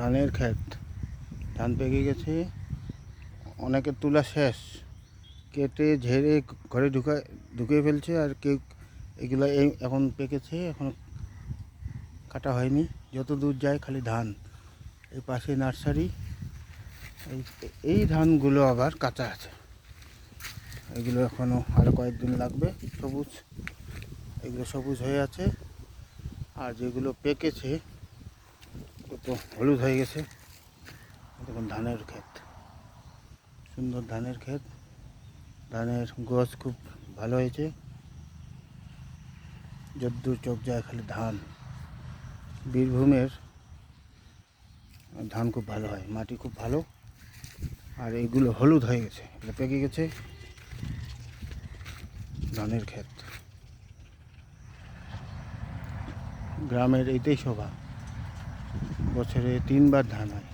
ধানের ক্ষেত, ধান পেকে গেছে, অনেকের তোলা শেষ, কেটে ঝেড়ে ঘরে ঢুকিয়ে ফেলছে, আর কেউ এগুলো এখন পেকেছে, এখন কাটা হয়নি। যত দূর যায় খালি ধান। এই পাশে নার্সারি, এই ধানগুলো আবার কাঁচা আছে, এগুলো এখনও আরও কয়েকদিন লাগবে। সবুজ, এগুলো সবুজ হয়ে আছে, আর যেগুলো পেকেছে তো হলুদ হয়ে গেছে। দেখুন ধানের ক্ষেত, সুন্দর ধানের ক্ষেত, ধানের গাছ খুব ভালো হয়েছে, যদ্দূর চোখ যায় খালি ধান। বীরভূমের ধান খুব ভালো হয়, মাটি খুব ভালো। আর এইগুলো হলুদ হয়ে গেছে, এটা পেকে গেছে। ধানের ক্ষেত, গ্রামের এইটাই শোভা, বছরে 3 বার ধান হয়।